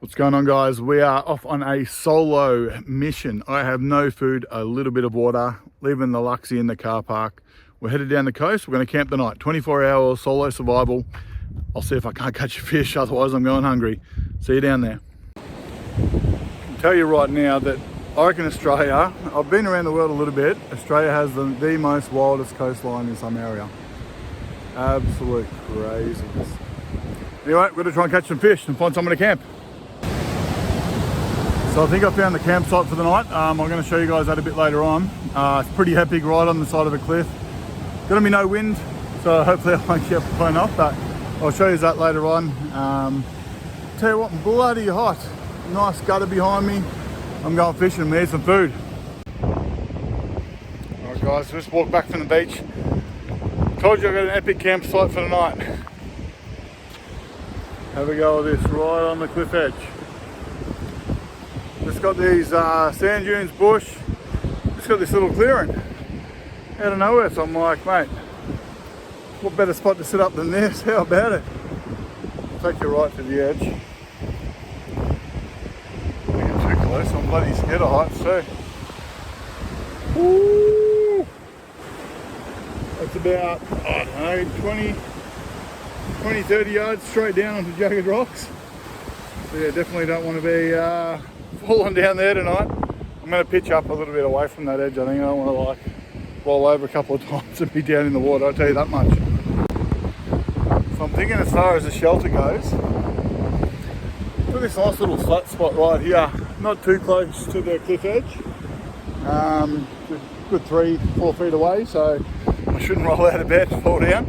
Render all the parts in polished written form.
What's going on, guys? We are off on a solo mission. I have no food, a little bit of water, leaving the Luxie in the car park. We're headed down the coast. We're going to camp the night. 24-hour solo survival. I'll see if I can't catch a fish, otherwise I'm going hungry. See you down there. I can tell you right now that I reckon Australia, I've been around the world a little bit, Australia has the most wildest coastline in some area. Absolute craziness. Anyway, we're going to try and catch some fish and find somewhere to camp. So I think I found the campsite for the night. I'm going to show you guys that a bit later on. It's pretty epic, right on the side of a cliff. Gonna be no wind, so hopefully I won't get blown off, but I'll show you that later on. Tell you what, bloody hot. Nice gutter behind me. I'm going fishing, we need some food. Alright guys, just walked back from the beach. Told you I got an epic campsite for the night. Have a go with this, right on the cliff edge. Just got these sand dunes, bush, just got this little clearing out of nowhere, so I'm like, mate, what better spot to sit up than this? How about it? I'll take you right to the edge. Don't get too close, I'm bloody scared of heights too. Woo! That's about, I don't know, 20, 30 yards straight down onto jagged rocks. So yeah, definitely don't want to be falling down there tonight. I'm going to pitch up a little bit away from that edge. I think I don't want to like roll over a couple of times and be down in the water, I'll tell you that much. So I'm thinking as far as the shelter goes, got this nice little flat spot right here, not too close to the cliff edge, good 3-4 feet away, so I shouldn't roll out of bed and fall down.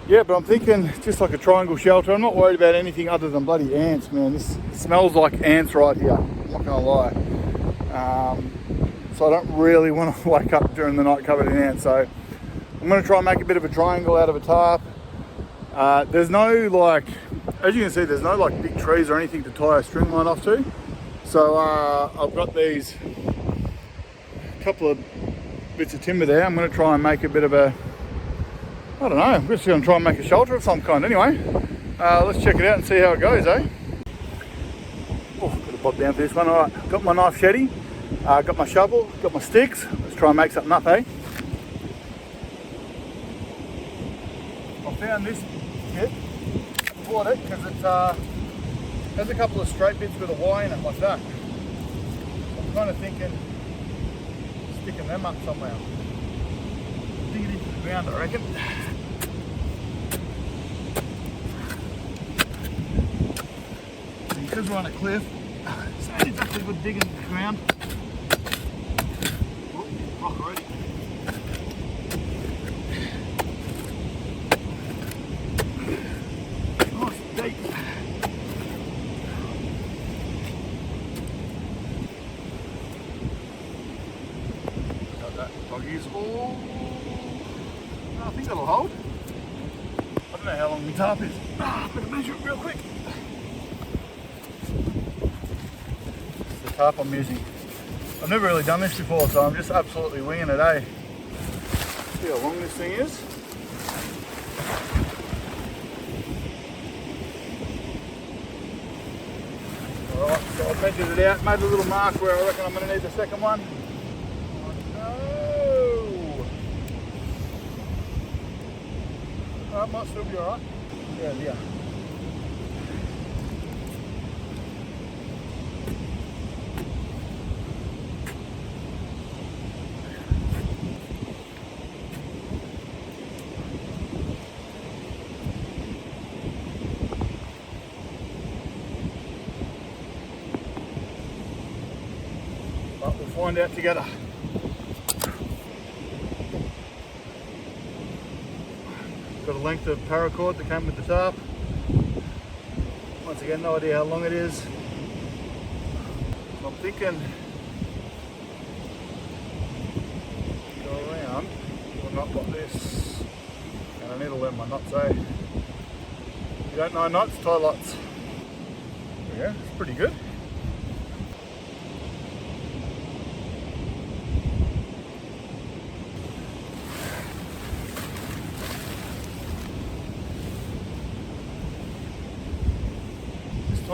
Yeah, but I'm thinking just like a triangle shelter. I'm not worried about anything other than bloody ants, man. This smells like ants right here, I'm not gonna lie. So I don't really want to wake up during the night covered in ants. So I'm gonna try and make a bit of a triangle out of a tarp. There's no, like, as you can see, there's no like big trees or anything to tie a string line off to. So I've got these couple of bits of timber there. I'm gonna try and make a bit of a, I don't know, I'm just going to try and make a shelter of some kind. Anyway, let's check it out and see how it goes, eh? Oh, got to bob down for this one. All right, got my knife shetty, got my shovel, got my sticks. Let's try and make something up, eh? I found this kit, bought it because it has a couple of straight bits with a Y in it like that. I'm kind of thinking sticking them up somewhere. Dig it into the ground, I reckon. Because we're on a cliff, it's not exactly good digging in the ground. Oh, rock already. Nice deep. Got that doggies. Oh, I think that'll hold. I don't know how long my tarp is. Better measure it real quick. Tarp I'm using. I've never really done this before, so I'm just absolutely winging it, eh? See how long this thing is. Alright, so I've measured it out, made a little mark where I reckon I'm going to need the second one. Oh no! That might still be alright. Yeah. But we'll find out together. Got a length of paracord that came with the tarp. Once again, no idea how long it is. So I'm thinking go around with a knot like this. And I need to learn my knots, eh? If you don't know knots, tie lots. There we go, it's pretty good.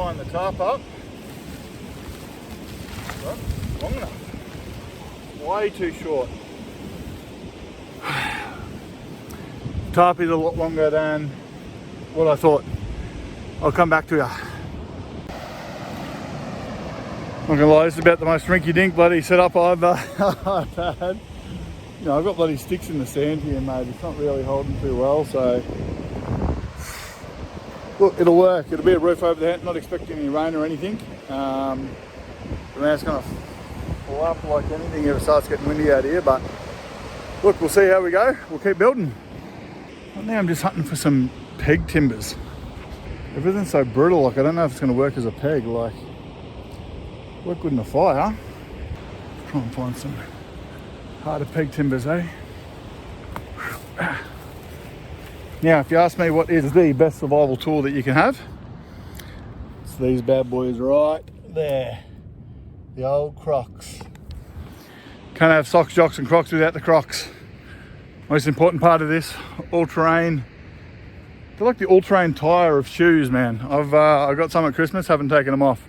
tying the tarp up. Not long enough. Way too short. Tarp is a lot longer than what I thought. I'll come back to you. Not gonna lie, this is about the most rinky-dink bloody setup I've had. You know, I've got bloody sticks in the sand here, mate. It's not really holding too well, so look, it'll work. It'll be a roof over the head. Not expecting any rain or anything. Now it's gonna fall up like anything if it starts getting windy out here. But look, we'll see how we go. We'll keep building. Well, now I'm just hunting for some peg timbers. Everything's so brittle. Like I don't know if it's gonna work as a peg. Like work good in a fire. Try and find some harder peg timbers, eh? Now, if you ask me what is the best survival tool that you can have, it's these bad boys right there. The old Crocs. Can't have socks, jocks and Crocs without the Crocs. Most important part of this, all-terrain. They're like the all-terrain tyre of shoes, man. I got some at Christmas, haven't taken them off.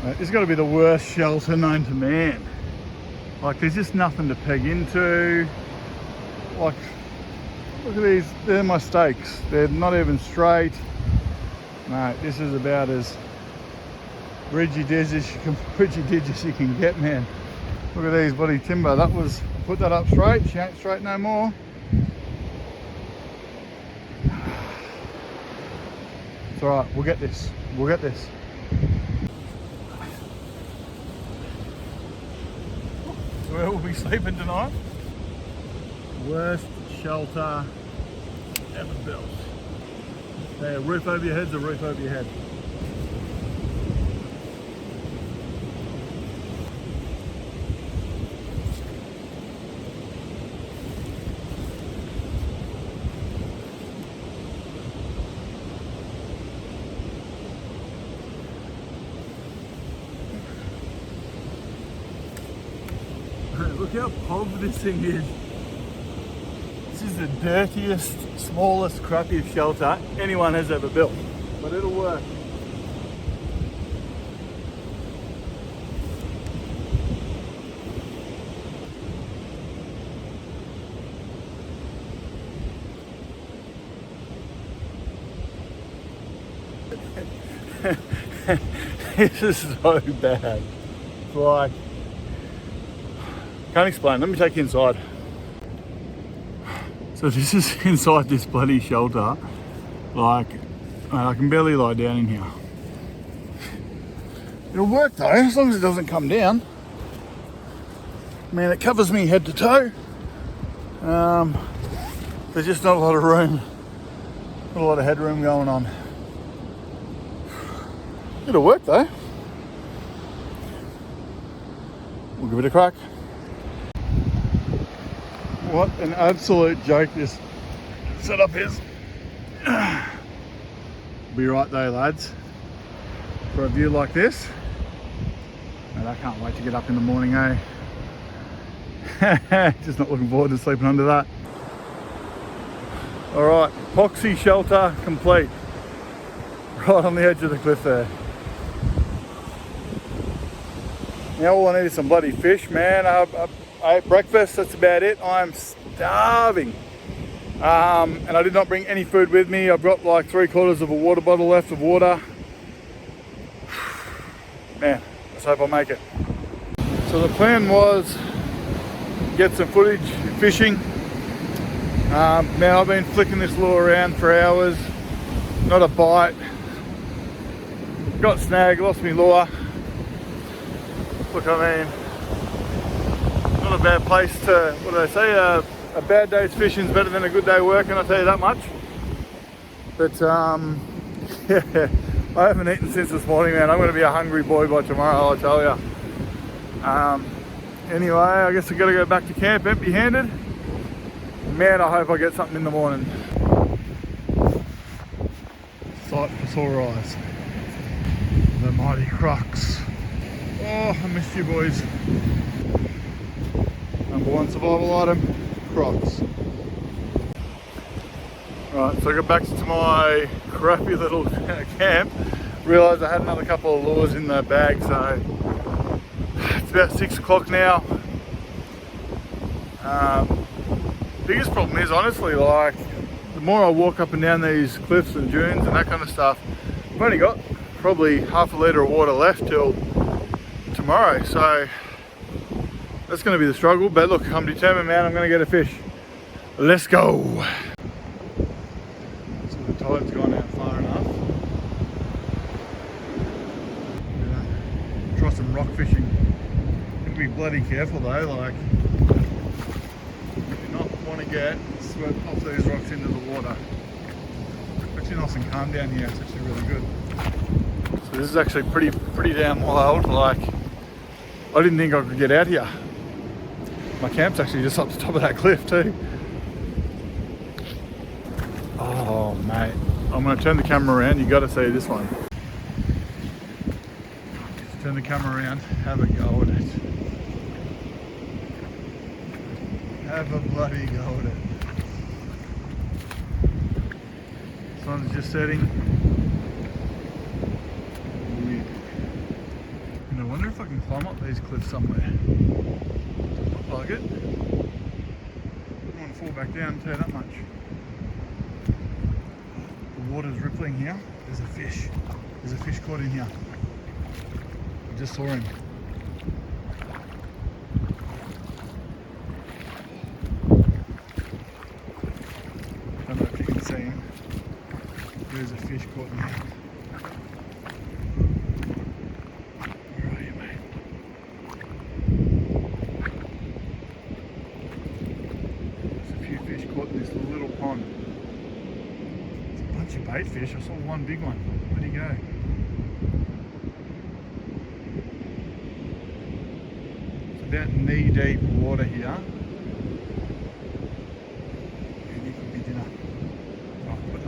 This has got to be the worst shelter known to man. Like there's just nothing to peg into. Like, look at these, they're my stakes. They're not even straight. Mate, this is about as ridgy-dig as you can get, man. Look at these bloody timber. That was, put that up straight, she ain't straight no more. It's all right, we'll get this. We'll get this. Where we'll be sleeping tonight. Worst shelter ever built. Okay, a roof over your head's a roof over your head. Look how pog this thing is. This is the dirtiest, smallest, crappiest shelter anyone has ever built. But it'll work. This is so bad. It's like, can't explain. Let me take you inside. So this is inside this bloody shelter. Like, I can barely lie down in here. It'll work though, as long as it doesn't come down. Man, it covers me head to toe. There's just not a lot of room. Not a lot of headroom going on. It'll work though. We'll give it a crack. What an absolute joke this setup is. Be right though, lads, for a view like this. And I can't wait to get up in the morning, eh? Just not looking forward to sleeping under that. All right, epoxy shelter complete. Right on the edge of the cliff there. Now all I need is some bloody fish, man. I ate breakfast, that's about it. I'm starving. And I did not bring any food with me. I've got like 3/4 of a water bottle left of water. Man, let's hope I make it. So the plan was get some footage fishing. Man, I've been flicking this lure around for hours. Not a bite. Got snagged, lost my lure. Look, I mean, not a bad place to, what do they say, a bad day's fishing is better than a good day working, I'll tell you that much. But yeah, I haven't eaten since this morning, man. I'm going to be a hungry boy by tomorrow, I'll tell you. Anyway, I guess I've got to go back to camp empty-handed. Man, I hope I get something in the morning. Sight for sore eyes. The mighty Crocs. Oh, I missed you boys. Number one survival item, Crocs. Right, so I got back to my crappy little camp. Realised I had another couple of lures in the bag, so it's about 6 o'clock now. Biggest problem is, honestly, like, the more I walk up and down these cliffs and dunes and that kind of stuff, I've only got probably half a litre of water left till tomorrow, so that's going to be the struggle. But look, I'm determined, man. I'm going to get a fish. Let's go. So the tide's gone out far enough. Try some rock fishing. Gotta be bloody careful though, like, you do not want to get swept off these rocks into the water. Actually nice and calm down here, it's actually really good. So this is actually pretty damn wild. Like, I didn't think I could get out here. My camp's actually just up the top of that cliff too. Oh mate, I'm going to turn the camera around. You got to see this one. Just turn the camera around, have a go at it. Have a bloody go at it. Sun's just setting. And I wonder if I can climb up these cliffs somewhere. Look like it. I don't want to fall back down, tell you that much. The water's rippling here. There's a fish. There's a fish caught in here. I just saw him. I don't know if you can see him. There's a fish caught in here. Where are you, mate? There's a few fish caught in this little pond. It's a bunch of bait fish. I saw one big one. Where'd he go? It's about knee-deep water here.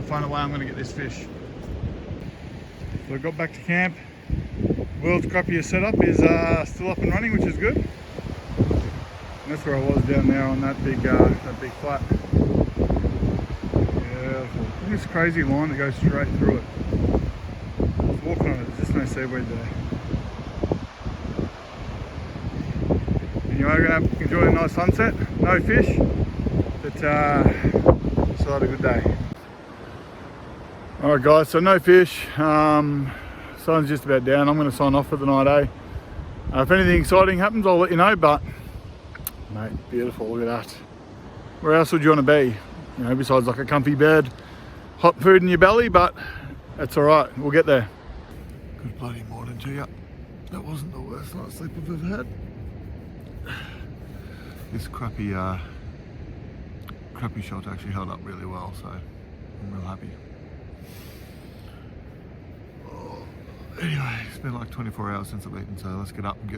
Find a way I'm going to get this fish. So I got back to camp. World's crappiest setup is still up and running, which is good. And that's where I was down there on that big flat. Beautiful. Look at this crazy line that goes straight through it. I was walking on it, there's just no seaweed there. Anyway, we're going to enjoy a nice sunset. No fish, but still had a good day. Alright guys, so no fish, sun's just about down. I'm going to sign off for the night, eh? If anything exciting happens, I'll let you know, but mate, beautiful, look at that. Where else would you want to be? You know, besides like a comfy bed, hot food in your belly, but that's alright, we'll get there. Good bloody morning to you. That wasn't the worst night's sleep I've ever had. This crappy shelter actually held up really well, so I'm real happy. Anyway, it's been like 24 hours since I've eaten, so let's get up and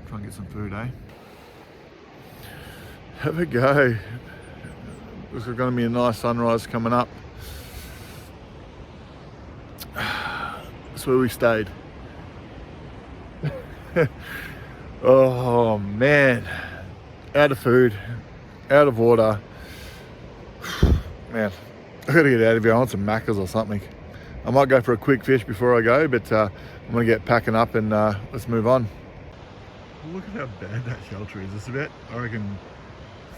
try and get some food, eh? Have a go. Looks like going to be a nice sunrise coming up. That's where we stayed. Oh man, out of food, out of water. Man, I gotta get out of here. I want some Maccas or something. I might go for a quick fish before I go, but I'm gonna get packing up and let's move on. Look at how bad that shelter is. It's about, I reckon,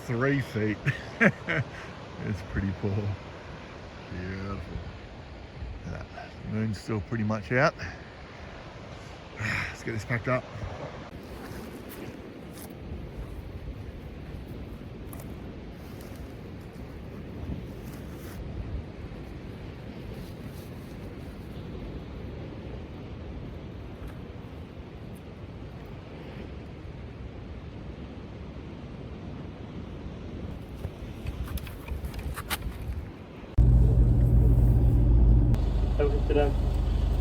3 feet. It's pretty poor. Beautiful. The moon's still pretty much out. Let's get this packed up.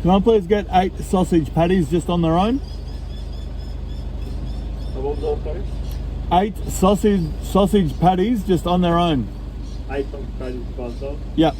Can I please get 8 sausage patties just on their own? What was that, sorry? 8 sausage patties just on their own. 8 sausage patties by themselves? Yep.